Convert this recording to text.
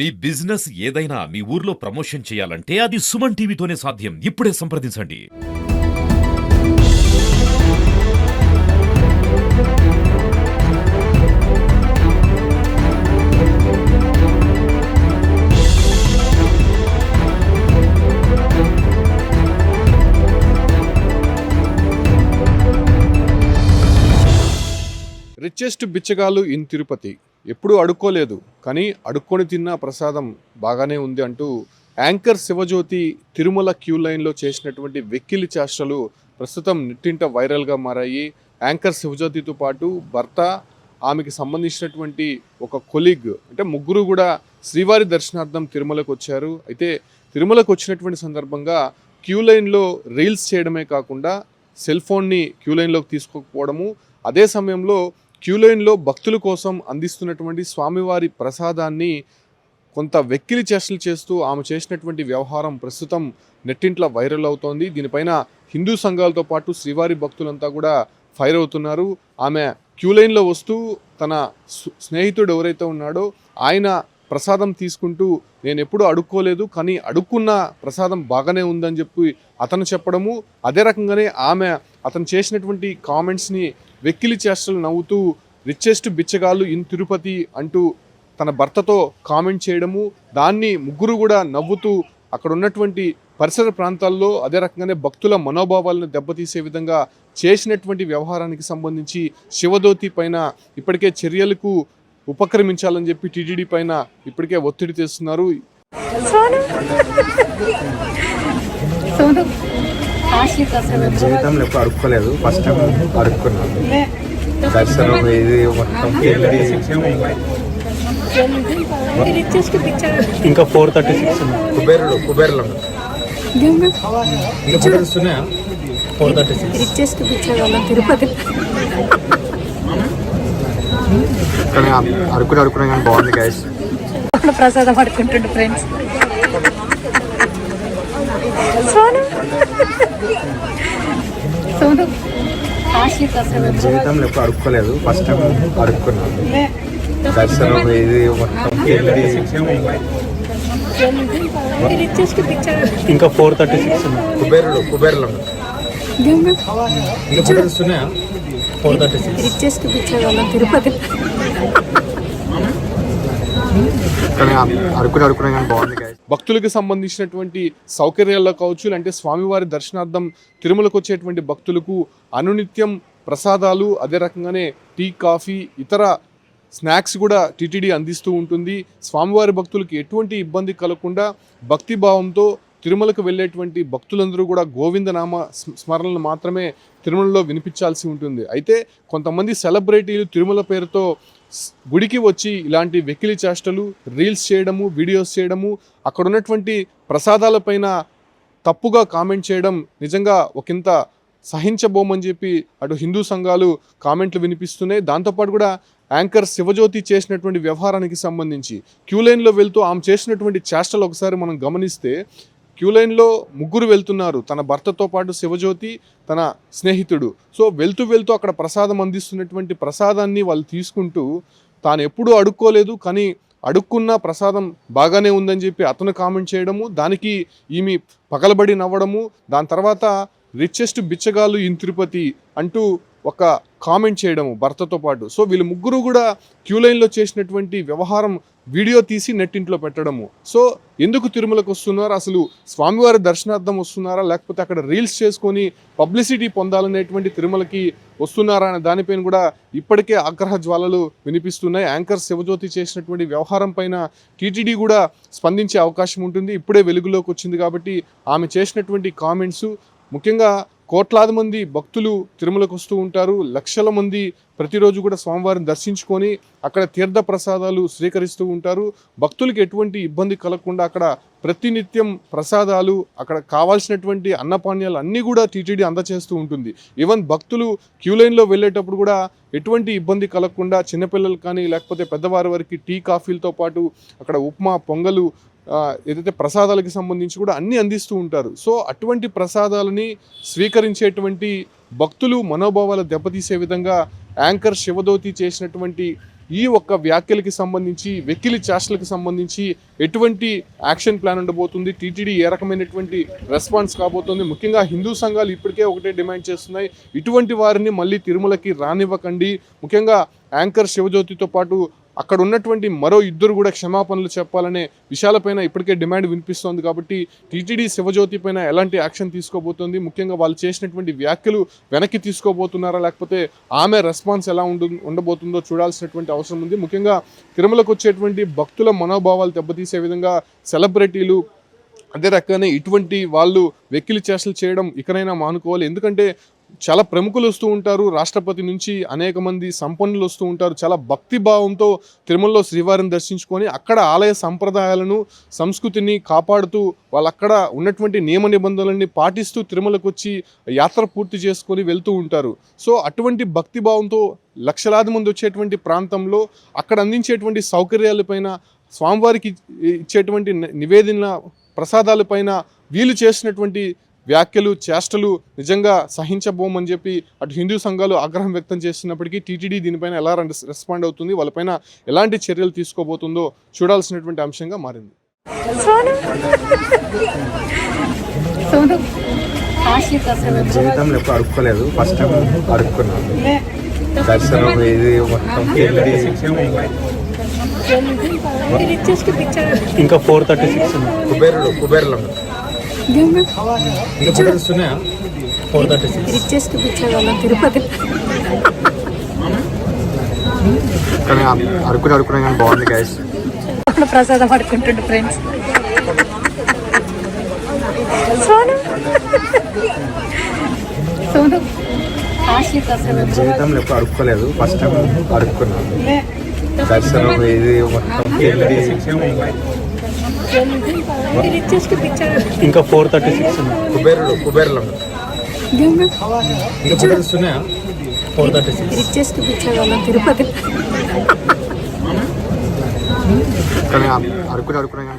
మీ business ఏదైనా మీ ఊర్లో promotion చేయాలంటే అది సుమన్ టీవీతోనే సాధ్యం. ఇప్పుడే సంప్రదించండి. రిచెస్ట్ బిచ్చగాళ్ళు ఇన్ తిరుపతి ఎప్పుడూ అడుక్కోలేదు, కానీ అడుక్కొని తిన్న ప్రసాదం బాగానే ఉంది అంటూ యాంకర్ శివజ్యోతి తిరుమల క్యూ లైన్లో చేసినటువంటి వెక్కిలి చేష్టలు ప్రస్తుతం నెట్టింట వైరల్గా మారాయి. యాంకర్ శివజ్యోతితో పాటు భర్త, ఆమెకి సంబంధించినటువంటి ఒక కొలీగ్, అంటే ముగ్గురు కూడా శ్రీవారి దర్శనార్థం తిరుమలకు వచ్చారు. అయితే తిరుమలకు వచ్చినటువంటి సందర్భంగా క్యూ లైన్లో రీల్స్ చేయడమే కాకుండా సెల్ ఫోన్ని క్యూ లైన్లోకి తీసుకోకపోవడము, అదే సమయంలో క్యూ లైన్లో భక్తుల కోసం అందిస్తున్నటువంటి స్వామివారి ప్రసాదాన్ని కొంత వెక్కిలి చేష్టలు చేస్తూ ఆమె చేసినటువంటి వ్యవహారం ప్రస్తుతం నెట్టింట్లో వైరల్ అవుతోంది. దీనిపైన హిందూ సంఘాలతో పాటు శ్రీవారి భక్తులంతా కూడా ఫైర్ అవుతున్నారు. ఆమె క్యూ లైన్లో వస్తూ తన స్నేహితుడు ఎవరైతే ఉన్నాడో ఆయన ప్రసాదం తీసుకుంటూ నేను ఎప్పుడూ అడుక్కోలేదు, కానీ అడుక్కున్న ప్రసాదం బాగానే ఉందని చెప్పి అతను చెప్పడము, అదే రకంగానే ఆమె అతను చేసినటువంటి కామెంట్స్ని వెక్కిలి చేష్టలు నవ్వుతూ రిచెస్ట్ బిచ్చగాళ్ళు ఇన్ తిరుపతి అంటూ తన భర్తతో కామెంట్ చేయడము, దాన్ని ముగ్గురు కూడా నవ్వుతూ అక్కడ ఉన్నటువంటి పరిసర ప్రాంతాల్లో అదే రకంగానే భక్తుల మనోభావాలను దెబ్బతీసే విధంగా చేసినటువంటి వ్యవహారానికి సంబంధించి శివజ్యోతి పైన ఇప్పటికే చర్యలకు ఉపక్రమించాలని చెప్పి టీటీడీ పైన ఇప్పటికే ఒత్తిడి తెస్తున్నారు. జీవితంలో ఎప్పుడు అడుక్కోలేదు, ఫస్ట్ టైం అడుక్కున్నాను. దర్శనం ఇది మొత్తం ఇంకా 436 కుబేరులో ఇంకా ఫోటోస్ ఉన్నాయా? 436 తిరుపతి కానీ అడుక్కున్నా కానీ బాగుంది గైస్. ప్రసాదం పడుకుంటుండే ఫ్రెండ్స్. జీవితంలో ఎప్పుడు అడుక్కోలేదు, ఫస్ట్ టైం అడుక్కున్నాను. దర్శనం ఇది మొత్తం ఇంకా 436 కుబేరులో ఇంకా ఫోటోస్ ఉన్నాయా? 436 తిరుపతి కానీ అడుక్కున్నా కానీ బాగుంది గైస్. భక్తులకు సంబంధించినటువంటి సౌకర్యాల్లో కావచ్చు, అంటే స్వామివారి దర్శనార్థం తిరుమలకు వచ్చేటువంటి భక్తులకు అనునిత్యం ప్రసాదాలు, అదే రకంగానే టీ, కాఫీ, ఇతర స్నాక్స్ కూడా టీటీడీ అందిస్తూ ఉంటుంది. స్వామివారి భక్తులకి ఎటువంటి ఇబ్బంది కలగకుండా భక్తిభావంతో తిరుమలకు వెళ్ళేటువంటి భక్తులందరూ కూడా గోవిందనామ స్మరణలు మాత్రమే తిరుమలలో వినిపించాల్సి ఉంటుంది. అయితే కొంతమంది సెలబ్రిటీలు తిరుమల పేరుతో గుడికి వచ్చి ఇలాంటి వెకిలి చేష్టలు, రీల్స్ చేయడము, వీడియోస్ చేయడము, అక్కడ ఉన్నటువంటి ప్రసాదాలపైన తప్పుగా కామెంట్ చేయడం నిజంగా ఒకంత సహించబోమని చెప్పి అటు హిందూ సంఘాలు కామెంట్లు వినిపిస్తున్నాయి. దాంతోపాటు కూడా యాంకర్ శివజ్యోతి చేసినటువంటి వ్యవహారానికి సంబంధించి క్యూ లైన్లో వెళ్తూ ఆమె చేసినటువంటి చేష్టలు ఒకసారి మనం గమనిస్తే, క్యూ లైన్లో ముగ్గురు వెళ్తున్నారు, తన భర్తతో పాటు శివజ్యోతి, తన స్నేహితుడు. సో వెళ్తూ అక్కడ ప్రసాదం అందిస్తున్నటువంటి ప్రసాదాన్ని వాళ్ళు తీసుకుంటూ తాను ఎప్పుడూ అడుక్కోలేదు, కానీ అడుక్కున్న ప్రసాదం బాగానే ఉందని చెప్పి అతను కామెంట్ చేయడము, దానికి ఈమె పగలబడి నవ్వడము, దాని తర్వాత రిచెస్ట్ బిచ్చగాళ్ళు ఇన్ తిరుపతి అంటూ ఒక కామెంట్ చేయడము భర్తతో పాటు. సో వీళ్ళు ముగ్గురు కూడా క్యూ లైన్లో చేసినటువంటి వ్యవహారం వీడియో తీసి నెట్టింట్లో పెట్టడము. సో ఎందుకు తిరుమలకు వస్తున్నారు, అసలు స్వామివారి దర్శనార్థం వస్తున్నారా, లేకపోతే అక్కడ రీల్స్ చేసుకొని పబ్లిసిటీ పొందాలనేటువంటి తిరుమలకి వస్తున్నారా అనే దానిపైన కూడా ఇప్పటికే ఆగ్రహ జ్వాలలు వినిపిస్తున్నాయి. యాంకర్ శివజ్యోతి చేసినటువంటి వ్యవహారం పైన టీటీడీ కూడా స్పందించే అవకాశం ఉంటుంది. ఇప్పుడే వెలుగులోకి వచ్చింది కాబట్టి ఆమె చేసినటువంటి కామెంట్స్, ముఖ్యంగా కోట్లాది మంది భక్తులు తిరుమలకు వస్తూ ఉంటారు, లక్షల మంది ప్రతిరోజు కూడా స్వామివారిని దర్శించుకొని అక్కడ తీర్థ ప్రసాదాలు స్వీకరిస్తూ ఉంటారు. భక్తులకి ఎటువంటి ఇబ్బంది కలగకుండా అక్కడ ప్రతినిత్యం ప్రసాదాలు, అక్కడ కావాల్సినటువంటి అన్నపానీయాలు అన్నీ కూడా టీటీడీ అందజేస్తూ ఉంటుంది. ఈవెన్ భక్తులు క్యూ లైన్లో వెళ్ళేటప్పుడు కూడా ఎటువంటి ఇబ్బంది కలగకుండా చిన్నపిల్లలు కానీ లేకపోతే పెద్దవారి వరకు టీ, కాఫీలతో పాటు అక్కడ ఉప్మా, పొంగలు, ఏదైతే ప్రసాదాలకి సంబంధించి కూడా అన్నీ అందిస్తూ ఉంటారు. సో అటువంటి ప్రసాదాలని స్వీకరించేటువంటి భక్తులు మనోభావాలు దెబ్బతీసే విధంగా యాంకర్ శివజ్యోతి చేసినటువంటి ఈ ఒక్క వ్యాఖ్యలకి సంబంధించి వెకిలి చేష్టలకు సంబంధించి ఎటువంటి యాక్షన్ ప్లాన్ ఉండబోతుంది, టీటీడీ ఏ రకమైనటువంటి రెస్పాన్స్ కాబోతుంది. ముఖ్యంగా హిందూ సంఘాలు ఇప్పటికే ఒకటే డిమాండ్ చేస్తున్నాయి, ఇటువంటి వారిని మళ్ళీ తిరుమలకి రానివ్వకండి. ముఖ్యంగా యాంకర్ శివజ్యోతితో పాటు అక్కడ ఉన్నటువంటి మరో ఇద్దరు కూడా క్షమాపణలు చెప్పాలనే విషయాలపైన ఇప్పటికే డిమాండ్ వినిపిస్తోంది. కాబట్టి టీటీడీ శివజ్యోతి పైన ఎలాంటి యాక్షన్ తీసుకోబోతోంది, ముఖ్యంగా వాళ్ళు చేసినటువంటి వ్యాఖ్యలు వెనక్కి తీసుకోబోతున్నారా, లేకపోతే ఆమె రెస్పాన్స్ ఎలా ఉండబోతుందో చూడాల్సినటువంటి అవసరం ఉంది. ముఖ్యంగా తిరుమలకు వచ్చేటువంటి భక్తుల మనోభావాలు దెబ్బతీసే విధంగా సెలబ్రిటీలు అదే రకంగానే ఇటువంటి వాళ్ళు వెకిలి చేష్టలు చేయడం ఇకనైనా మానుకోవాలి. ఎందుకంటే చాలా ప్రముఖులు వస్తూ ఉంటారు, రాష్ట్రపతి నుంచి అనేక మంది సంపన్నులు వస్తూ ఉంటారు. చాలా భక్తి భావంతో తిరుమలలో శ్రీవారిని దర్శించుకొని అక్కడ ఆలయ సంప్రదాయాలను సంస్కృతిని కాపాడుతూ వాళ్ళు అక్కడ ఉన్నటువంటి నియమ నిబంధనలన్నీ పాటిస్తూ తిరుమలకు వచ్చి యాత్ర పూర్తి చేసుకొని వెళ్తూ ఉంటారు. సో అటువంటి భక్తి భావంతో లక్షలాది మంది వచ్చేటువంటి ప్రాంతంలో అక్కడ అందించేటువంటి సౌకర్యాలపైన, స్వామివారికి ఇచ్చేటువంటి నివేదన ప్రసాదాలపైన వీళ్ళు చేసినటువంటి వ్యాఖ్యలు చేష్టలు నిజంగా సహించబోమని చెప్పి అటు హిందూ సంఘాలు ఆగ్రహం వ్యక్తం చేస్తున్నప్పటికీ టీటీడీ దీనిపైన ఎలా రెస్పాండ్ అవుతుంది, వాళ్ళపైన ఎలాంటి చర్యలు తీసుకోబోతుందో చూడాల్సినటువంటి అంశంగా మారింది. జీవితంలో ఎప్పుడు అడుక్కోలేదు, ఫస్ట్ టైం అడుక్కున్నాను. దర్శనం ఇది మొత్తం ఇంకా 436 కుబేరులో ఇంకా ఫోటోస్ ఉన్నాయా? 436 రిచెస్ట్ పిక్చర్ వాళ్ళం తిరుపతి. కానీ అడుక్కున్నా కానీ బాగుంది గైస్. అప్పుడు ప్రసాదం పడుకుంటుండు ఫ్రెండ్స్. సోను సోను జీవితంలో ఎప్పుడు అడుక్కోలేదు, ఫస్ట్ టైం అడుక్కున్నాను. దర్శనం ఇది మొత్తం రిచెస్ట్ పిక్చర్ ఇంకా 436 కుబేరులో ఇంకా ఫోటోస్ ఉన్నాయా? 436 రిచెస్ట్ పిక్చర్ వాళ్ళం తిరుపతి. కానీ అడుక్కున్నా కానీ